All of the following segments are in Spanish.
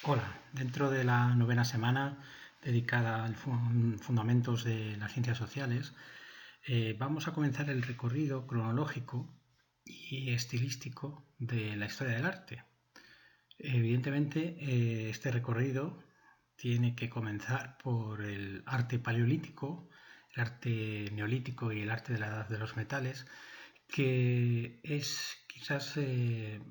Hola, dentro de la novena semana dedicada a fundamentos de las ciencias sociales, vamos a comenzar el recorrido cronológico y estilístico de la historia del arte. Evidentemente, este recorrido tiene que comenzar por el arte paleolítico, el arte neolítico y el arte de la edad de los metales, que es quizás el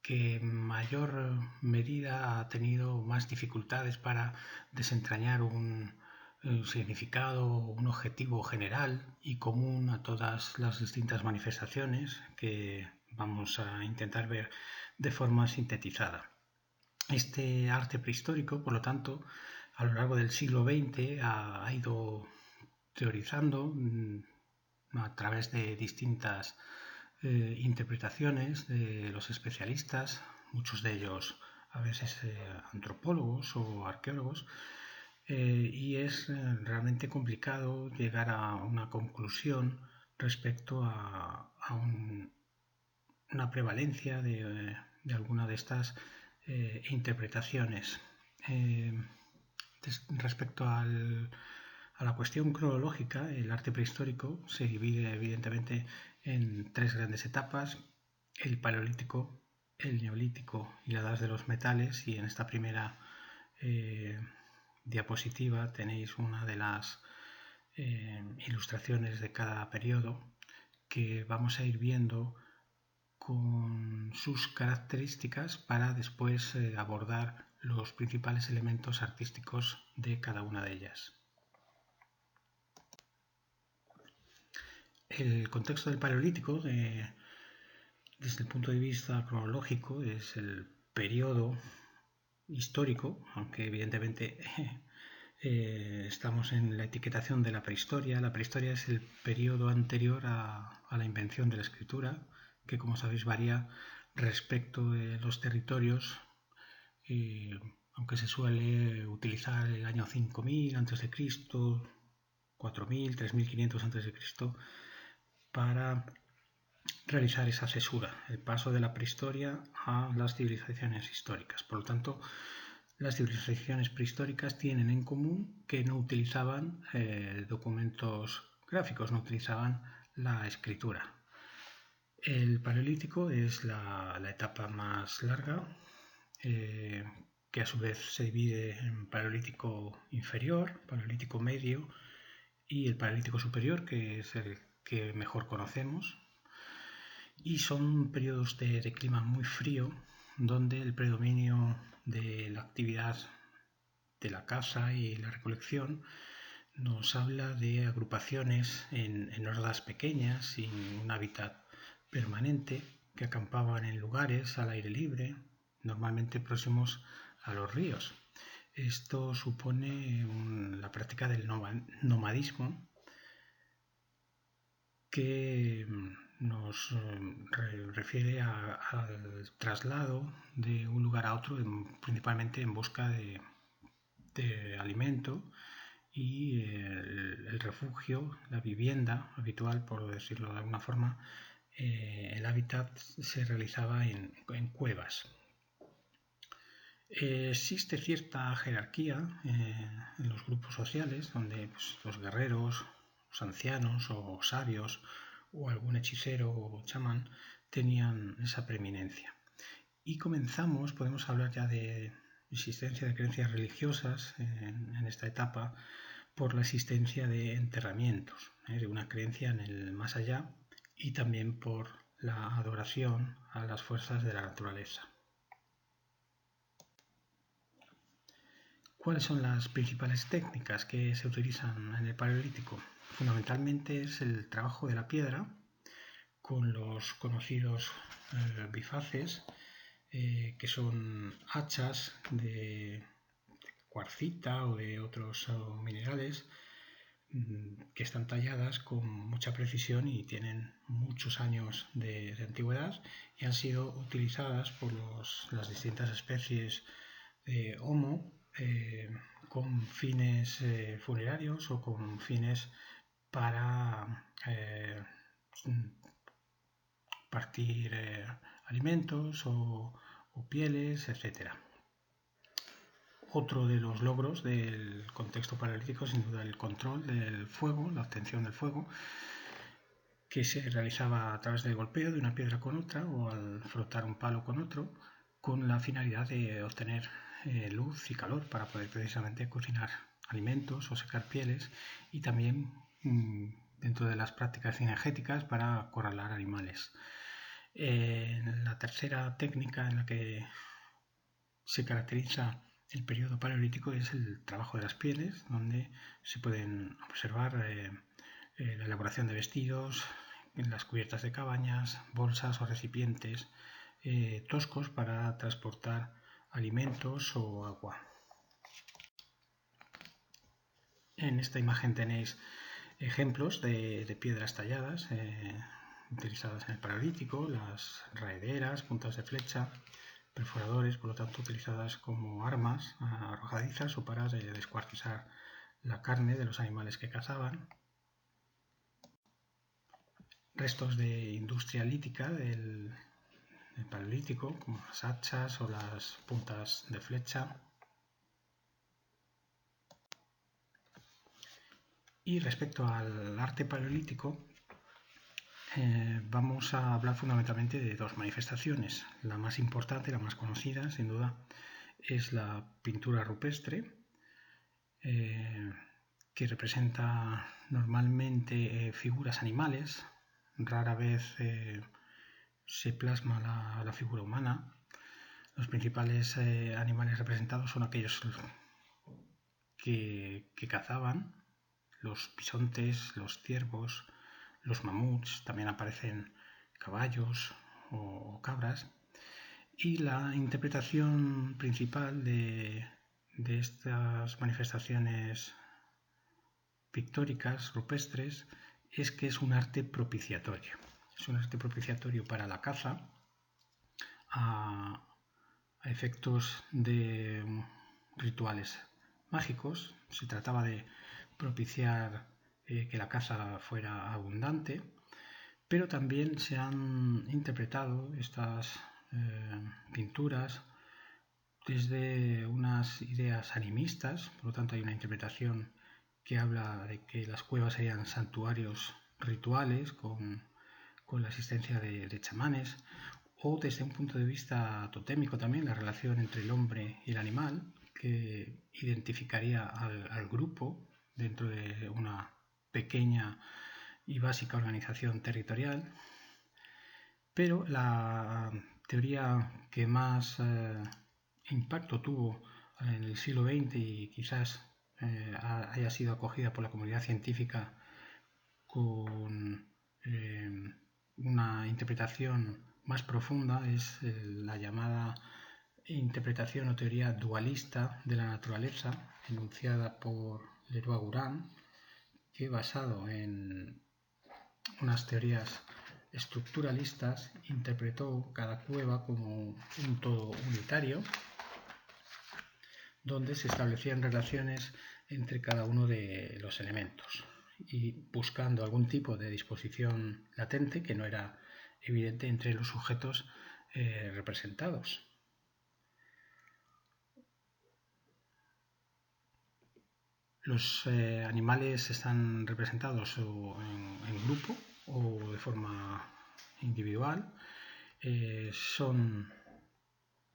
que en mayor medida ha tenido más dificultades para desentrañar un significado, un objetivo general y común a todas las distintas manifestaciones que vamos a intentar ver de forma sintetizada. Este arte prehistórico, por lo tanto, a lo largo del siglo XX ha ido teorizando a través de distintas interpretaciones de los especialistas, muchos de ellos a veces antropólogos o arqueólogos, y es realmente complicado llegar a una conclusión respecto a una prevalencia de alguna de estas interpretaciones. Eh, Respecto a la cuestión cronológica, el arte prehistórico se divide evidentemente en tres grandes etapas: el paleolítico, el neolítico y la edad de los metales. Y en esta primera diapositiva tenéis una de las ilustraciones de cada periodo que vamos a ir viendo con sus características para después abordar los principales elementos artísticos de cada una de ellas. El contexto del Paleolítico, desde el punto de vista cronológico, es el periodo histórico, aunque evidentemente estamos en la etiquetación de la prehistoria. La prehistoria es el periodo anterior a la invención de la escritura, que como sabéis varía respecto de los territorios, aunque se suele utilizar el año 5000 a.C., 4000, 3500 a.C., para realizar esa cesura, el paso de la prehistoria a las civilizaciones históricas. Por lo tanto, las civilizaciones prehistóricas tienen en común que no utilizaban documentos gráficos, no utilizaban la escritura. El paleolítico es la etapa más larga, que a su vez se divide en paleolítico inferior, paleolítico medio y el paleolítico superior, que es el que mejor conocemos. Y son periodos de clima muy frío, donde el predominio de la actividad de la caza y la recolección nos habla de agrupaciones en hordas pequeñas, sin un hábitat permanente, que acampaban en lugares al aire libre, normalmente próximos a los ríos. Esto supone la práctica del nomadismo, que nos refiere al traslado de un lugar a otro, principalmente en busca de alimento, y el refugio, la vivienda habitual, por decirlo de alguna forma, el hábitat se realizaba en cuevas. Existe cierta jerarquía en los grupos sociales, donde pues, los guerreros, los ancianos o sabios o algún hechicero o chamán tenían esa preeminencia. Y podemos hablar ya de existencia de creencias religiosas en esta etapa, por la existencia de enterramientos, de una creencia en el más allá, y también por la adoración a las fuerzas de la naturaleza. ¿Cuáles son las principales técnicas que se utilizan en el Paleolítico? Fundamentalmente es el trabajo de la piedra con los conocidos bifaces, que son hachas de cuarcita o de otros minerales, que están talladas con mucha precisión y tienen muchos años de antigüedad, y han sido utilizadas por las distintas especies de Homo con fines funerarios o con fines para partir alimentos o pieles, etc. Otro de los logros del contexto paleolítico es sin duda el control del fuego, la obtención del fuego, que se realizaba a través del golpeo de una piedra con otra o al frotar un palo con otro, con la finalidad de obtener luz y calor para poder precisamente cocinar alimentos o secar pieles, y también dentro de las prácticas cinegéticas para acorralar animales. La tercera técnica en la que se caracteriza el periodo paleolítico es el trabajo de las pieles, donde se pueden observar la elaboración de vestidos, en las cubiertas de cabañas, bolsas o recipientes toscos para transportar alimentos o agua. En esta imagen tenéis ejemplos de piedras talladas utilizadas en el paleolítico, las raederas, puntas de flecha, perforadores, por lo tanto utilizadas como armas arrojadizas o para descuartizar la carne de los animales que cazaban. Restos de industria lítica del paleolítico, como las hachas o las puntas de flecha. Y respecto al arte paleolítico, vamos a hablar fundamentalmente de dos manifestaciones. La más importante, la más conocida, sin duda, es la pintura rupestre, que representa normalmente figuras animales. Rara vez se plasma la figura humana. Los principales animales representados son aquellos que cazaban, los bisontes, los ciervos, los mamuts, también aparecen caballos o cabras. Y la interpretación principal de estas manifestaciones pictóricas rupestres es que es un arte propiciatorio. Es un arte propiciatorio para la caza, a efectos de rituales mágicos. Se trataba de propiciar que la caza fuera abundante, pero también se han interpretado estas pinturas desde unas ideas animistas. Por lo tanto, hay una interpretación que habla de que las cuevas serían santuarios rituales con la asistencia de chamanes, o desde un punto de vista totémico también, la relación entre el hombre y el animal, que identificaría al grupo dentro de una pequeña y básica organización territorial. Pero la teoría que más impacto tuvo en el siglo XX y quizás haya sido acogida por la comunidad científica con una interpretación más profunda es la llamada interpretación o teoría dualista de la naturaleza, enunciada por Leroi-Gourhan, que, basado en unas teorías estructuralistas, interpretó cada cueva como un todo unitario, donde se establecían relaciones entre cada uno de los elementos y buscando algún tipo de disposición latente que no era evidente entre los sujetos representados. Los animales están representados en grupo o de forma individual. Son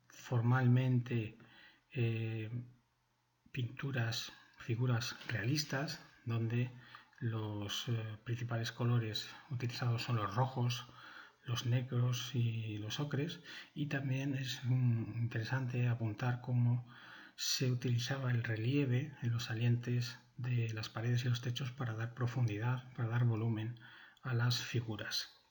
formalmente pinturas, figuras realistas, donde los principales colores utilizados son los rojos, los negros y los ocres. Y también es interesante apuntar cómo se utilizaba el relieve en los salientes de las paredes y los techos para dar profundidad, para dar volumen a las figuras.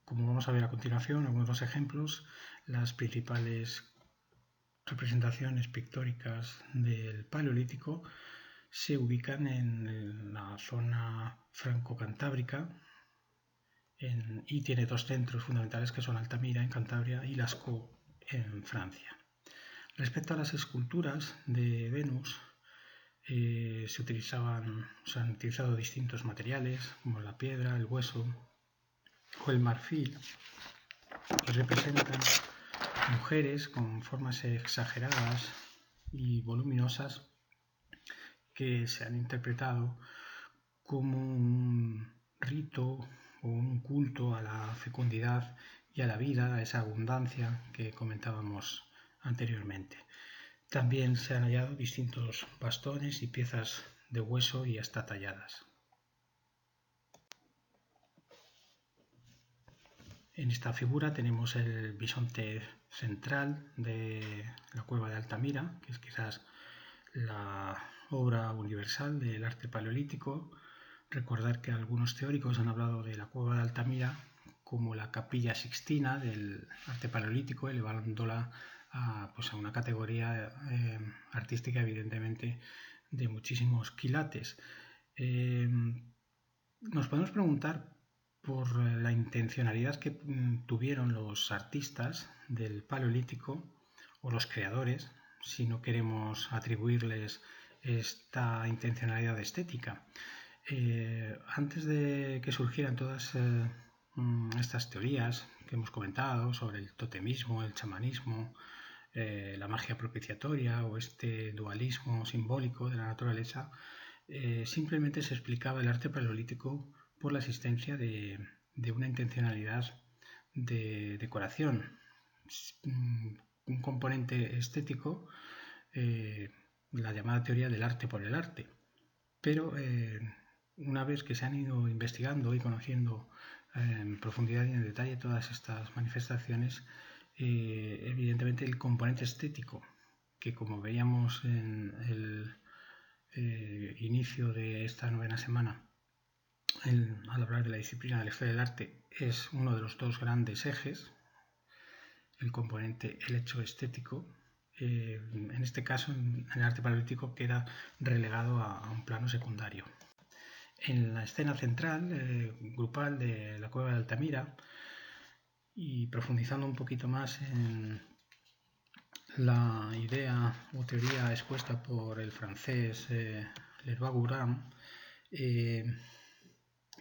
Como vamos a ver a continuación, algunos de los ejemplos, las principales representaciones pictóricas del Paleolítico se ubican en la zona franco-cantábrica y tiene dos centros fundamentales, que son Altamira en Cantabria y Lascaux en Francia. Respecto a las esculturas de Venus, se han utilizado distintos materiales como la piedra, el hueso o el marfil, y representan mujeres con formas exageradas y voluminosas que se han interpretado como un rito o un culto a la fecundidad y a la vida, a esa abundancia que comentábamos anteriormente. También se han hallado distintos bastones y piezas de hueso y hasta talladas. En esta figura tenemos el bisonte central de la cueva de Altamira, que es quizás la obra universal del arte paleolítico. Recordar que algunos teóricos han hablado de la cueva de Altamira como la capilla sixtina del arte paleolítico, elevándola a una categoría artística evidentemente de muchísimos quilates. Nos podemos preguntar por la intencionalidad que tuvieron los artistas del Paleolítico o los creadores, si no queremos atribuirles esta intencionalidad estética. Antes de que surgieran todas estas teorías que hemos comentado sobre el totemismo, el chamanismo, la magia propiciatoria o este dualismo simbólico de la naturaleza, simplemente se explicaba el arte paleolítico por la existencia de una intencionalidad de decoración, un componente estético, la llamada teoría del arte por el arte. Pero una vez que se han ido investigando y conociendo en profundidad y en detalle todas estas manifestaciones, evidentemente el componente estético, que como veíamos en el inicio de esta novena semana, al hablar de la disciplina de la historia del arte, es uno de los dos grandes ejes, el componente, el hecho estético. En este caso, en el arte paleolítico queda relegado a un plano secundario. En la escena central, grupal de la cueva de Altamira, y profundizando un poquito más en la idea o teoría expuesta por el francés Lervois-Gourhan,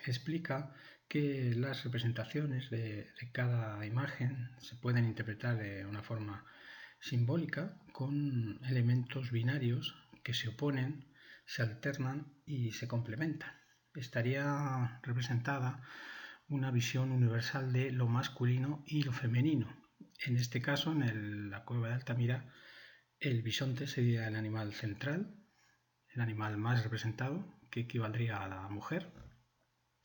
explica que las representaciones de cada imagen se pueden interpretar de una forma simbólica con elementos binarios que se oponen, se alternan y se complementan. Estaría representada una visión universal de lo masculino y lo femenino. En este caso, en la cueva de Altamira, el bisonte sería el animal central, el animal más representado, que equivaldría a la mujer,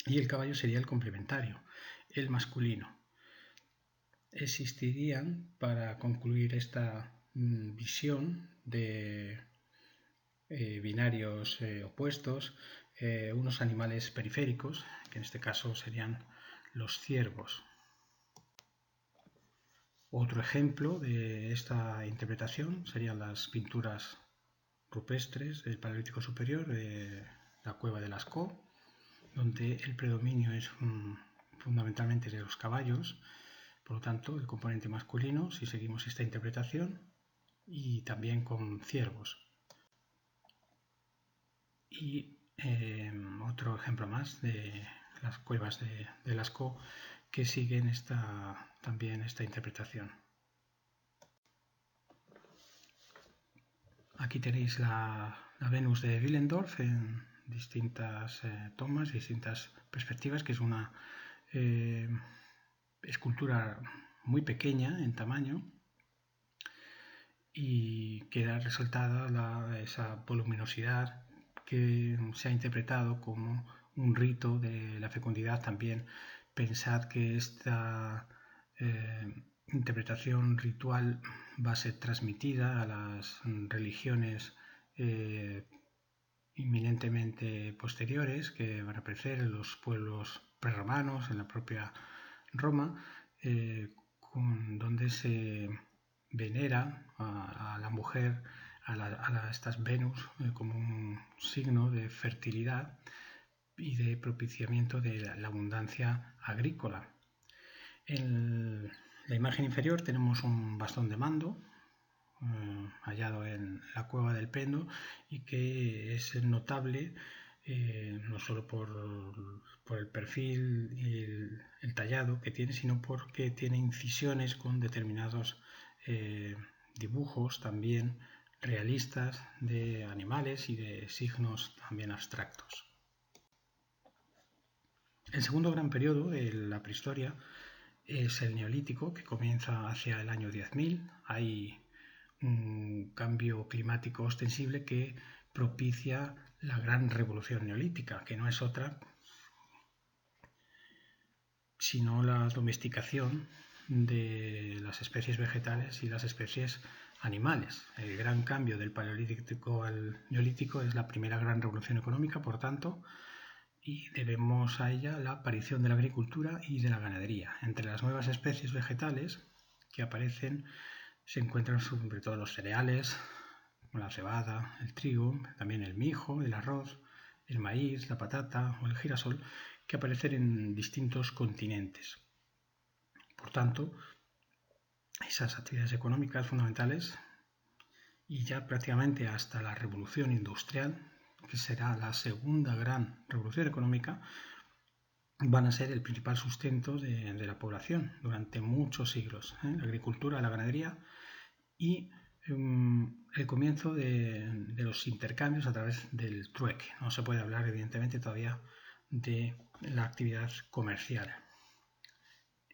y el caballo sería el complementario, el masculino. Existirían, para concluir esta visión de binarios opuestos, unos animales periféricos, que en este caso serían los ciervos. Otro ejemplo de esta interpretación serían las pinturas rupestres del Paleolítico Superior de la cueva de Lascaux, donde el predominio es fundamentalmente de los caballos, por lo tanto el componente masculino, si seguimos esta interpretación, y también con ciervos. Y otro ejemplo más de las cuevas de Lascaux que siguen también esta interpretación. Aquí tenéis la Venus de Willendorf en distintas tomas, distintas perspectivas, que es una escultura muy pequeña en tamaño y queda resaltada esa voluminosidad que se ha interpretado como un rito de la fecundidad. También pensad que esta interpretación ritual va a ser transmitida a las religiones inminentemente posteriores que van a aparecer en los pueblos prerromanos, en la propia Roma, donde se venera a la mujer, a estas Venus, como un signo de fertilidad y de propiciamiento de la abundancia agrícola. En la imagen inferior tenemos un bastón de mando hallado en la cueva del Pendo y que es notable no solo por el perfil y el tallado que tiene, sino porque tiene incisiones con determinados dibujos también realistas de animales y de signos también abstractos. El segundo gran periodo de la prehistoria es el neolítico, que comienza hacia el año 10.000. Hay un cambio climático ostensible que propicia la gran revolución neolítica, que no es otra sino la domesticación de las especies vegetales y las especies animales. El gran cambio del paleolítico al neolítico es la primera gran revolución económica, por tanto, y debemos a ella la aparición de la agricultura y de la ganadería. Entre las nuevas especies vegetales que aparecen se encuentran sobre todo los cereales, como la cebada, el trigo, también el mijo, el arroz, el maíz, la patata o el girasol, que aparecen en distintos continentes. Por tanto, esas actividades económicas fundamentales, y ya prácticamente hasta la revolución industrial, que será la segunda gran revolución económica, van a ser el principal sustento de la población durante muchos siglos. La agricultura, la ganadería y el comienzo de los intercambios a través del trueque. No se puede hablar, evidentemente, todavía de la actividad comercial.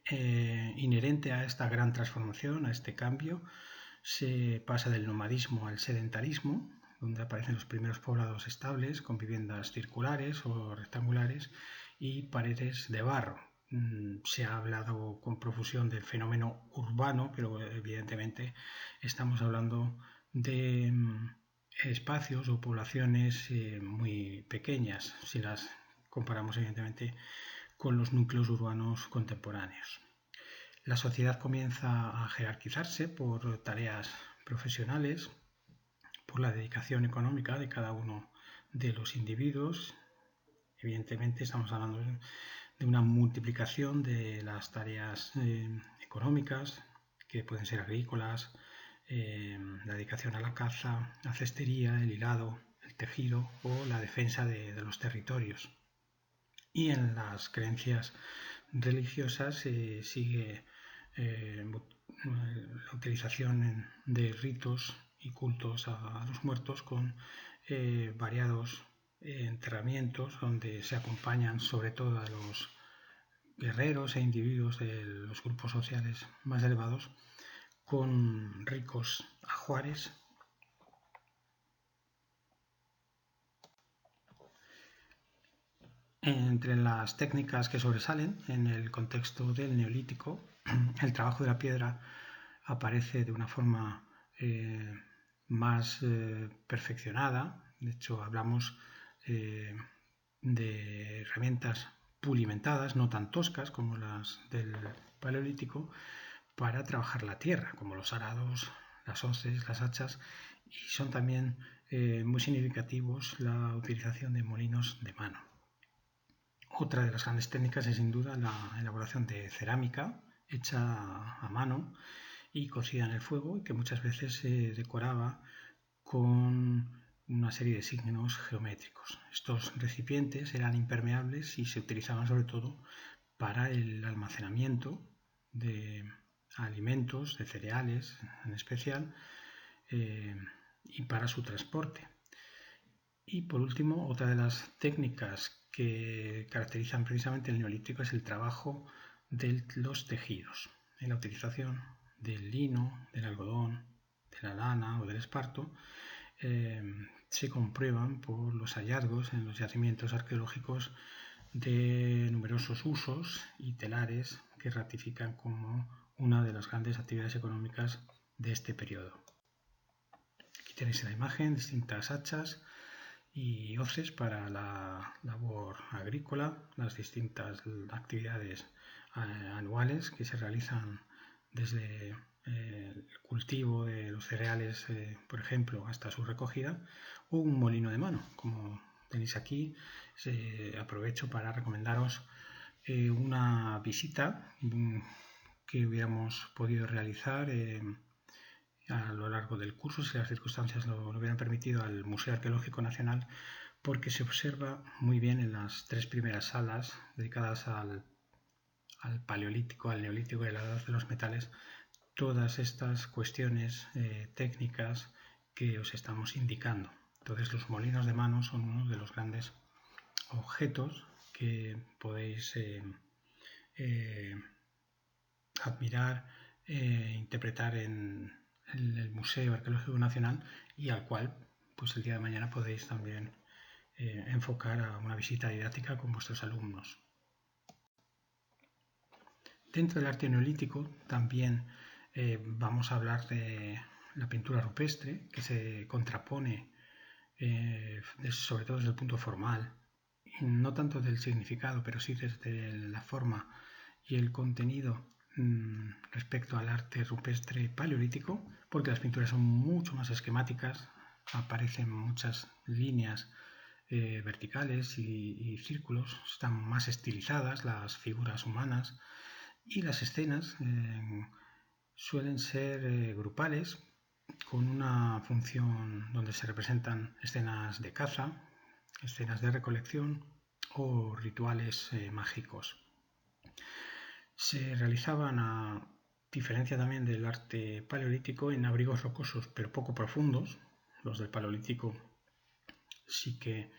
Inherente a esta gran transformación, a este cambio, se pasa del nomadismo al sedentarismo, donde aparecen los primeros poblados estables con viviendas circulares o rectangulares y paredes de barro. Se ha hablado con profusión del fenómeno urbano, pero evidentemente estamos hablando de espacios o poblaciones muy pequeñas, si las comparamos evidentemente con los núcleos urbanos contemporáneos. La sociedad comienza a jerarquizarse por tareas profesionales, por la dedicación económica de cada uno de los individuos. Evidentemente estamos hablando de una multiplicación de las tareas económicas, que pueden ser agrícolas, la dedicación a la caza, la cestería, el hilado, el tejido o la defensa de los territorios. Y en las creencias religiosas sigue la utilización de ritos y cultos a los muertos con variados enterramientos donde se acompañan sobre todo a los guerreros e individuos de los grupos sociales más elevados con ricos ajuares. Entre las técnicas que sobresalen en el contexto del neolítico, el trabajo de la piedra aparece de una forma más perfeccionada. De hecho, hablamos de herramientas pulimentadas, no tan toscas como las del Paleolítico, para trabajar la tierra, como los arados, las hoces, las hachas, y son también muy significativos la utilización de molinos de mano. Otra de las grandes técnicas es sin duda la elaboración de cerámica hecha a mano y cocida en el fuego, y que muchas veces se decoraba con una serie de signos geométricos. Estos recipientes eran impermeables y se utilizaban sobre todo para el almacenamiento de alimentos, de cereales en especial, y para su transporte. Y por último, otra de las técnicas que caracterizan precisamente el neolítico es el trabajo de los tejidos, la utilización del lino, del algodón, de la lana o del esparto. Se comprueban por los hallazgos en los yacimientos arqueológicos de numerosos usos y telares que ratifican como una de las grandes actividades económicas de este periodo. Aquí tenéis en la imagen distintas hachas y hoces para la labor agrícola, las distintas actividades anuales que se realizan desde el cultivo de los cereales, por ejemplo, hasta su recogida, o un molino de mano, como tenéis aquí. Aprovecho para recomendaros una visita que hubiéramos podido realizar a lo largo del curso, si las circunstancias lo hubieran permitido, al Museo Arqueológico Nacional, porque se observa muy bien en las tres primeras salas dedicadas al Paleolítico, al Neolítico y a la Edad de los Metales, todas estas cuestiones técnicas que os estamos indicando. Entonces los molinos de mano son uno de los grandes objetos que podéis admirar e interpretar en el Museo Arqueológico Nacional, y al cual pues el día de mañana podéis también enfocar a una visita didáctica con vuestros alumnos. Dentro del arte neolítico también vamos a hablar de la pintura rupestre, que se contrapone sobre todo desde el punto formal, no tanto del significado, pero sí desde la forma y el contenido respecto al arte rupestre paleolítico, porque las pinturas son mucho más esquemáticas, aparecen muchas líneas verticales y círculos, están más estilizadas las figuras humanas, y las escenas suelen ser grupales, con una función donde se representan escenas de caza, escenas de recolección o rituales mágicos. Se realizaban, a diferencia también del arte paleolítico, en abrigos rocosos pero poco profundos. Los del paleolítico sí que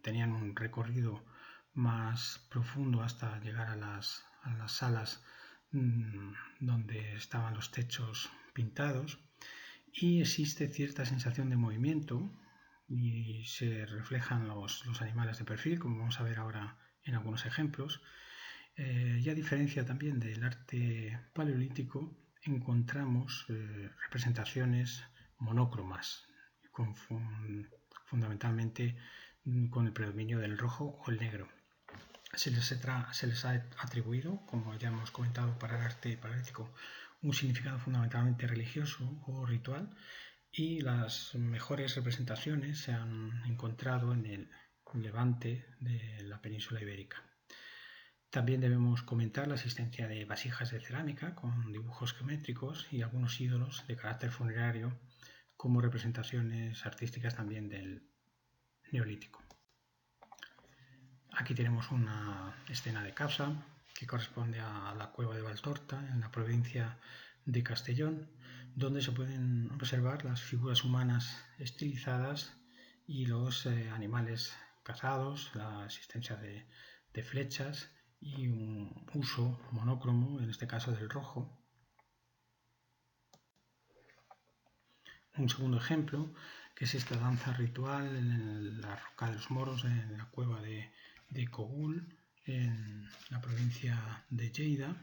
tenían un recorrido más profundo hasta llegar a las salas donde estaban los techos pintados, y existe cierta sensación de movimiento y se reflejan los animales de perfil, como vamos a ver ahora en algunos ejemplos. Y a diferencia también del arte paleolítico, encontramos representaciones monócromas, fundamentalmente con el predominio del rojo o el negro. Se les ha atribuido, como ya hemos comentado, para el arte paleolítico un significado fundamentalmente religioso o ritual, y las mejores representaciones se han encontrado en el levante de la península ibérica. También debemos comentar la existencia de vasijas de cerámica con dibujos geométricos y algunos ídolos de carácter funerario como representaciones artísticas también del Neolítico. Aquí tenemos una escena de caza que corresponde a la cueva de Valtorta, en la provincia de Castellón, donde se pueden observar las figuras humanas estilizadas y los animales cazados, la existencia de flechas y un uso monócromo, en este caso del rojo. Un segundo ejemplo, que es esta danza ritual en la Roca de los Moros, en la cueva de Cogul, en la provincia de Lleida.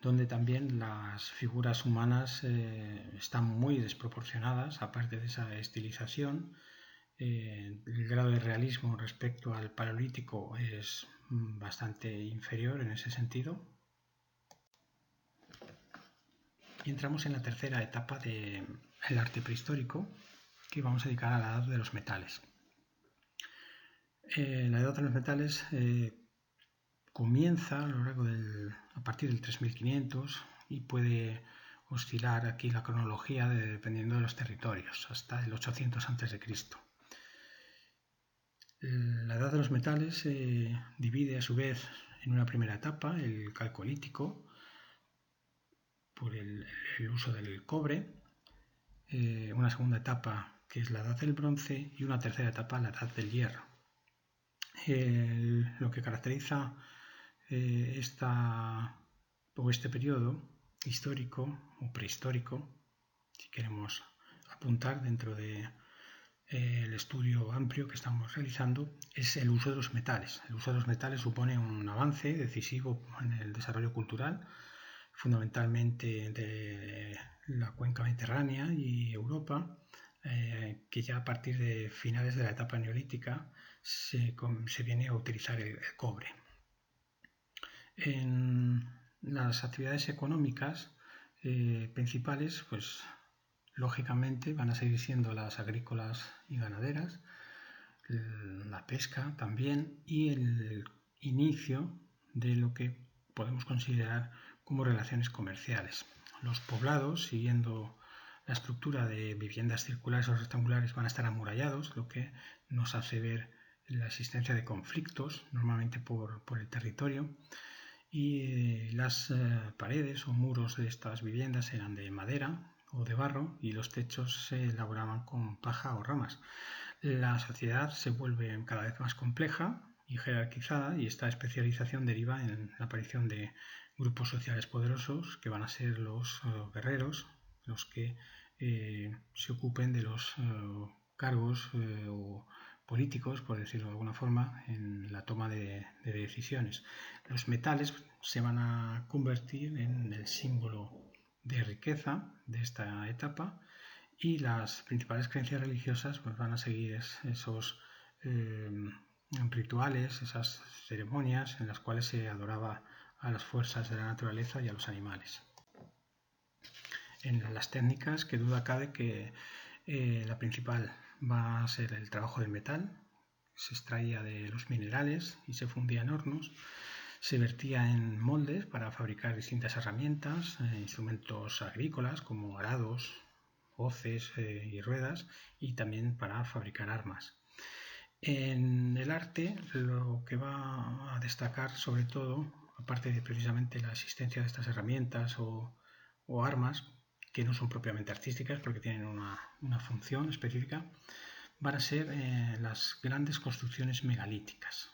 Donde también las figuras humanas están muy desproporcionadas, aparte de esa estilización. El grado de realismo respecto al paleolítico es bastante inferior en ese sentido. Y entramos en la tercera etapa del arte prehistórico, que vamos a dedicar a la edad de los metales. La edad de los metales comienza a partir del 3500 y puede oscilar aquí la cronología dependiendo de los territorios, hasta el 800 a.C. La edad de los metales se divide a su vez en una primera etapa, el calcolítico, por el uso del cobre, una segunda etapa que es la edad del bronce y una tercera etapa, la edad del hierro. Lo que caracteriza este periodo histórico o prehistórico, si queremos apuntar dentro del estudio amplio que estamos realizando, es el uso de los metales. El uso de los metales supone un avance decisivo en el desarrollo cultural, fundamentalmente de la cuenca mediterránea y Europa, que ya a partir de finales de la etapa neolítica se viene a utilizar el cobre. En las actividades económicas principales, pues lógicamente van a seguir siendo las agrícolas y ganaderas, la pesca también, y el inicio de lo que podemos considerar como relaciones comerciales. Los poblados, siguiendo la estructura de viviendas circulares o rectangulares, van a estar amurallados, lo que nos hace ver la existencia de conflictos, normalmente por el territorio, y las paredes o muros de estas viviendas eran de madera o de barro y los techos se elaboraban con paja o ramas. La sociedad se vuelve cada vez más compleja y jerarquizada, y esta especialización deriva en la aparición de grupos sociales poderosos que van a ser los guerreros, los que se ocupen de los cargos o políticos, por decirlo de alguna forma, en la toma de decisiones. Los metales se van a convertir en el símbolo de riqueza de esta etapa, y las principales creencias religiosas pues, van a seguir esos rituales, esas ceremonias en las cuales se adoraba a las fuerzas de la naturaleza y a los animales. En las técnicas, que duda cabe que la principal va a ser el trabajo del metal. Se extraía de los minerales y se fundía en hornos. Se vertía en moldes para fabricar distintas herramientas, instrumentos agrícolas como arados, hoces y ruedas, y también para fabricar armas. En el arte, lo que va a destacar sobre todo, aparte de precisamente la existencia de estas herramientas o armas, que no son propiamente artísticas porque tienen una función específica, van a ser las grandes construcciones megalíticas,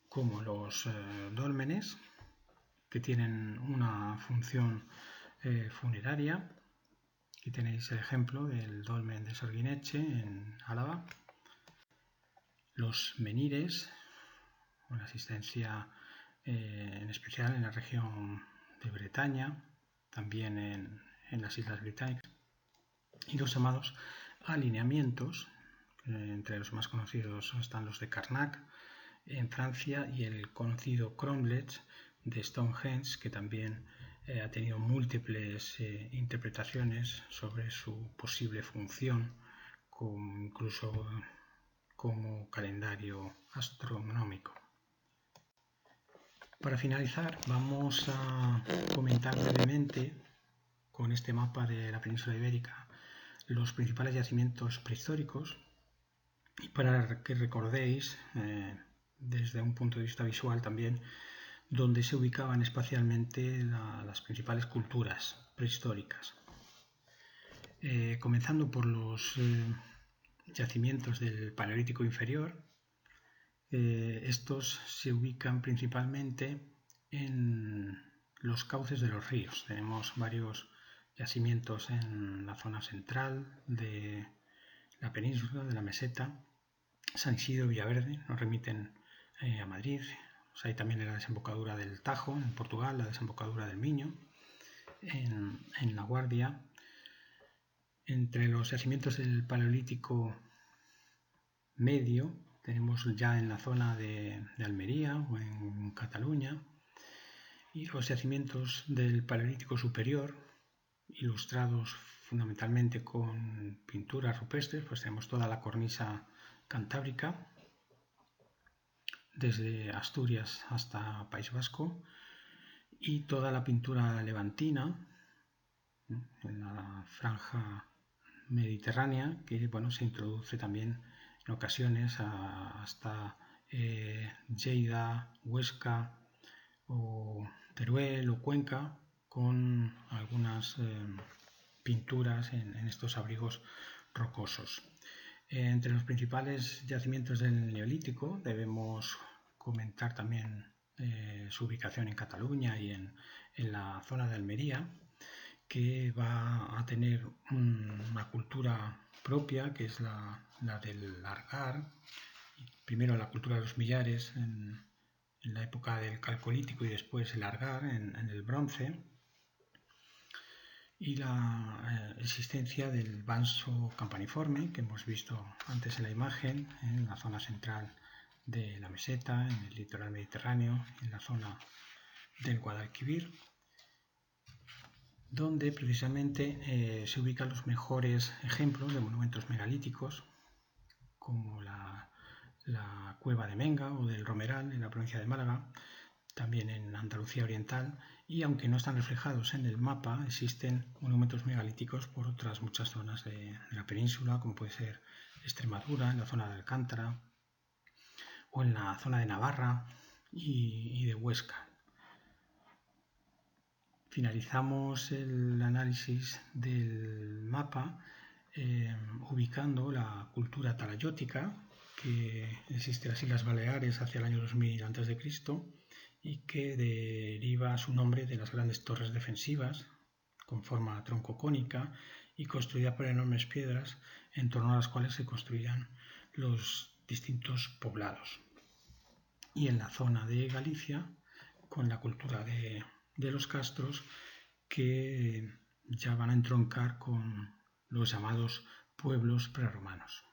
como los dólmenes, que tienen una función funeraria. Aquí tenéis el ejemplo del dolmen de Sorguineche en Álava. Los menires, una asistencia en especial en la región de Bretaña, también en las Islas Británicas, y los llamados alineamientos, entre los más conocidos están los de Karnak en Francia y el conocido cromlech de Stonehenge, que también ha tenido múltiples interpretaciones sobre su posible función, incluso como calendario astronómico. Para finalizar, vamos a comentar brevemente con este mapa de la península ibérica los principales yacimientos prehistóricos, y para que recordéis desde un punto de vista visual también donde se ubicaban espacialmente las principales culturas prehistóricas. Comenzando por los yacimientos del Paleolítico inferior, estos se ubican principalmente en los cauces de los ríos. Tenemos varios yacimientos en la zona central de la península, de la meseta. San Isidro y Villaverde nos remiten a Madrid. Hay también en la desembocadura del Tajo, en Portugal, la desembocadura del Miño, en La Guardia. Entre los yacimientos del Paleolítico medio tenemos ya en la zona de Almería o en Cataluña, y los yacimientos del Paleolítico superior, ilustrados fundamentalmente con pinturas rupestres, pues tenemos toda la cornisa cantábrica, desde Asturias hasta País Vasco, y toda la pintura levantina en la franja mediterránea, que bueno, se introduce también en ocasiones hasta Lleida, Huesca o Teruel o Cuenca, con algunas pinturas en estos abrigos rocosos. Entre los principales yacimientos del Neolítico debemos comentar también su ubicación en Cataluña y en la zona de Almería, que va a tener una cultura propia, que es la del Argar. Primero la cultura de los millares en la época del Calcolítico y después el Argar en el Bronce, y la existencia del banso campaniforme, que hemos visto antes en la imagen, en la zona central de la meseta, en el litoral mediterráneo, en la zona del Guadalquivir, donde precisamente se ubican los mejores ejemplos de monumentos megalíticos, como la cueva de Menga o del Romeral en la provincia de Málaga, también en Andalucía Oriental, y aunque no están reflejados en el mapa, existen monumentos megalíticos por otras muchas zonas de la península, como puede ser Extremadura, en la zona de Alcántara o en la zona de Navarra y de Huesca. Finalizamos el análisis del mapa ubicando la cultura talayótica que existe en las Islas Baleares hacia el año 2000 a.C. y que deriva su nombre de las grandes torres defensivas con forma troncocónica y construida por enormes piedras en torno a las cuales se construían los distintos poblados. Y en la zona de Galicia, con la cultura de los castros, que ya van a entroncar con los llamados pueblos prerromanos.